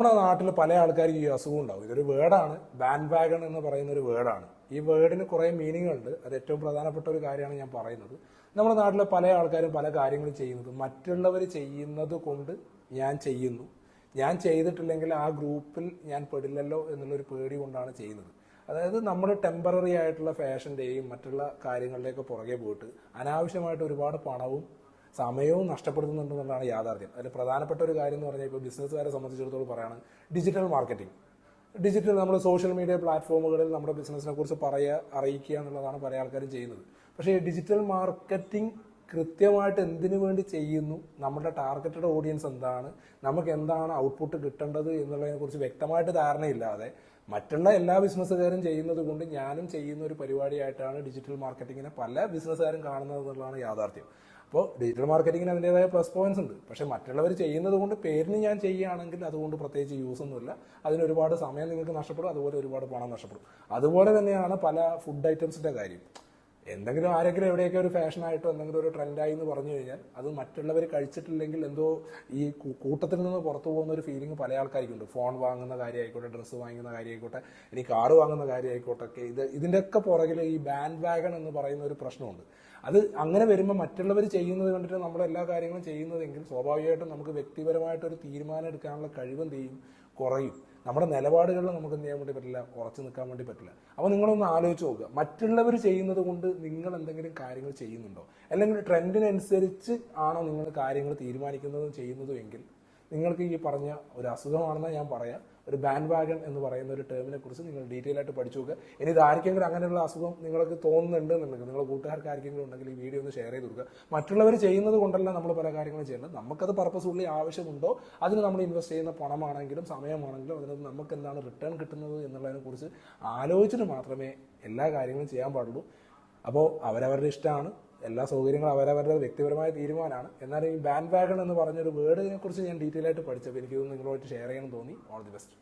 നമ്മുടെ നാട്ടിൽ പല ആൾക്കാർക്ക് ഈ അസുഖം ഉണ്ടാവും. ഇതൊരു വേർഡാണ്, ബാൻഡ് വാഗൺ എന്ന് പറയുന്ന ഒരു വേർഡാണ്. ഈ വേർഡിന് കുറേ മീനിങ് ഉണ്ട്. അത് ഏറ്റവും പ്രധാനപ്പെട്ട ഒരു കാര്യമാണ് ഞാൻ പറയുന്നത്. നമ്മുടെ നാട്ടിലെ പല ആൾക്കാരും പല കാര്യങ്ങളും ചെയ്യുന്നത് മറ്റുള്ളവർ ചെയ്യുന്നത് കൊണ്ട് ഞാൻ ചെയ്യുന്നു, ഞാൻ ചെയ്തിട്ടില്ലെങ്കിൽ ആ ഗ്രൂപ്പിൽ ഞാൻ പെടില്ലല്ലോ എന്നുള്ളൊരു പേടി കൊണ്ടാണ് ചെയ്യുന്നത്. അതായത് നമ്മൾ ടെമ്പററി ആയിട്ടുള്ള ഫാഷൻ്റെയും മറ്റുള്ള കാര്യങ്ങളുടെയൊക്കെ പുറകെ പോയിട്ട് അനാവശ്യമായിട്ട് ഒരുപാട് പണവും സമയവും നഷ്ടപ്പെടുത്തുന്നുണ്ടെന്നുള്ളതാണ് യാഥാർത്ഥ്യം. അതിൽ പ്രധാനപ്പെട്ട ഒരു കാര്യം എന്ന് പറഞ്ഞാൽ ഇപ്പോൾ ബിസിനസ്സുകാരെ സംബന്ധിച്ചിടത്തോളം പറയുകയാണ് ഡിജിറ്റൽ മാർക്കറ്റിംഗ്. ഡിജിറ്റൽ നമ്മൾ സോഷ്യൽ മീഡിയ പ്ലാറ്റ്ഫോമുകളിൽ നമ്മുടെ ബിസിനസ്സിനെ കുറിച്ച് അറിയിക്കുക എന്നുള്ളതാണ് പല ആൾക്കാരും ചെയ്യുന്നത്. പക്ഷേ ഈ ഡിജിറ്റൽ മാർക്കറ്റിംഗ് കൃത്യമായിട്ട് എന്തിനു വേണ്ടി ചെയ്യുന്നു, നമ്മുടെ ടാർഗറ്റഡ് ഓഡിയൻസ് എന്താണ്, നമുക്ക് എന്താണ് ഔട്ട്പുട്ട് കിട്ടേണ്ടത് എന്നുള്ളതിനെ കുറിച്ച് വ്യക്തമായിട്ട് ധാരണയില്ലാതെ മറ്റുള്ള എല്ലാ ബിസിനസ്സുകാരും ചെയ്യുന്നത് കൊണ്ട് ഞാനും ചെയ്യുന്ന ഒരു പരിപാടിയായിട്ടാണ് ഡിജിറ്റൽ മാർക്കറ്റിങ്ങിനെ പല ബിസിനസ്സുകാരും കാണുന്നത് എന്നുള്ളതാണ് യാഥാർത്ഥ്യം. അപ്പോൾ ഡിജിറ്റൽ മാർക്കറ്റിങ്ങിന് അതിൻ്റെതായ പ്ലസ് പോയിന്റ്സ് ഉണ്ട്. പക്ഷേ മറ്റുള്ളവർ ചെയ്യുന്നത് കൊണ്ട് പേരിന് ഞാൻ ചെയ്യുകയാണെങ്കിൽ അതുകൊണ്ട് പ്രത്യേകിച്ച് യൂസ് ഒന്നുമില്ല. അതിന് ഒരുപാട് സമയം നിങ്ങൾക്ക് നഷ്ടപ്പെടും, അതുപോലെ ഒരുപാട് പണം നഷ്ടപ്പെടും. അതുപോലെ തന്നെയാണ് പല ഫുഡ് ഐറ്റംസിന്റെ കാര്യം. എന്തെങ്കിലും ആരെങ്കിലും എവിടെയൊക്കെ ഒരു ഫാഷനായിട്ടോ എന്തെങ്കിലും ഒരു ട്രെൻഡായി എന്ന് പറഞ്ഞു കഴിഞ്ഞാൽ അത് മറ്റുള്ളവർ കഴിച്ചിട്ടില്ലെങ്കിൽ എന്തോ ഈ കൂട്ടത്തിൽ നിന്ന് പുറത്തു പോകുന്ന ഒരു ഫീലിംഗ് പല ആൾക്കാർക്കുണ്ട്. ഫോൺ വാങ്ങുന്ന കാര്യമായിക്കോട്ടെ, ഡ്രസ്സ് വാങ്ങുന്ന കാര്യമായിക്കോട്ടെ, ഇനി കാറ് വാങ്ങുന്ന കാര്യമായിക്കോട്ടെ, ഇതിൻ്റെയൊക്കെ പുറകിൽ ഈ ബാൻഡ് വാഗൺ എന്ന് പറയുന്ന ഒരു പ്രശ്നമുണ്ട്. അത് അങ്ങനെ വരുമ്പോൾ മറ്റുള്ളവർ ചെയ്യുന്നത് കണ്ടിട്ട് നമ്മൾ എല്ലാ കാര്യങ്ങളും ചെയ്യുന്നതെങ്കിൽ സ്വാഭാവികമായിട്ടും നമുക്ക് വ്യക്തിപരമായിട്ടൊരു തീരുമാനം എടുക്കാനുള്ള കഴിവ് എന്ത് ചെയ്യും, കുറയും. നമ്മുടെ നിലപാടുകളിൽ നമുക്ക് എന്ത് ചെയ്യാൻ വേണ്ടി പറ്റില്ല, ഉറച്ചു നിൽക്കാൻ വേണ്ടി പറ്റില്ല. അപ്പോൾ നിങ്ങളൊന്ന് ആലോചിച്ച് നോക്കുക, മറ്റുള്ളവർ ചെയ്യുന്നത് കൊണ്ട് നിങ്ങൾ എന്തെങ്കിലും കാര്യങ്ങൾ ചെയ്യുന്നുണ്ടോ, അല്ലെങ്കിൽ ട്രെൻഡിനനുസരിച്ച് ആണോ നിങ്ങൾ കാര്യങ്ങൾ തീരുമാനിക്കുന്നതും ചെയ്യുന്നതും എങ്കിൽ നിങ്ങൾക്ക് ഈ പറഞ്ഞ ഒരു അസുഖമാണെന്ന് ഞാൻ പറയാം. ഒരു ബാൻഡ് വാഗൺ എന്ന് പറയുന്ന ഒരു ടേമിനെ കുറിച്ച് നിങ്ങൾ ഡീറ്റെയിൽ ആയിട്ട് പഠിച്ചു നോക്കുക. ഇനി ഇത് ആർക്കെങ്കിലും അങ്ങനെയുള്ള അസുഖം നിങ്ങൾക്ക് തോന്നുന്നുണ്ട് എന്നുണ്ടെങ്കിൽ നിങ്ങളുടെ കൂട്ടുകാർക്ക് ആർക്കെങ്കിലും ഉണ്ടെങ്കിൽ ഈ വീഡിയോ ഒന്ന് ഷെയർ ചെയ്ത് കൊടുക്കുക. മറ്റുള്ളവർ ചെയ്യുന്നത് കൊണ്ടല്ല നമ്മൾ പല കാര്യങ്ങളും ചെയ്യുന്നത്. നമുക്കത് പർപ്പസ്ഫുള്ളി ആവശ്യമുണ്ടോ, അതിന് നമ്മൾ ഇൻവെസ്റ്റ് ചെയ്യുന്ന പണമാണെങ്കിലും സമയമാണെങ്കിലും അതിന് നമുക്ക് എന്താണ് റിട്ടേൺ കിട്ടുന്നത് എന്നുള്ളതിനെ കുറിച്ച് ആലോചിച്ചിട്ട് മാത്രമേ എല്ലാ കാര്യങ്ങളും ചെയ്യാൻ പാടുള്ളൂ. അപ്പോൾ അവരവരുടെ ഇഷ്ടമാണ്, എല്ലാ സൗകര്യങ്ങളും അവരവരുടെ വ്യക്തിപരമായ തീരുമാനമാണ്. എന്നാൽ ഈ ബാൻഡ് വാഗൺ എന്ന് പറഞ്ഞൊരു വേർഡിനെ കുറിച്ച് ഞാൻ ഡീറ്റെയിൽ ആയിട്ട് പഠിച്ചപ്പോൾ എനിക്കിതൊന്ന് നിങ്ങളോട് ഷെയർ ചെയ്യണം തോന്നി. All the best.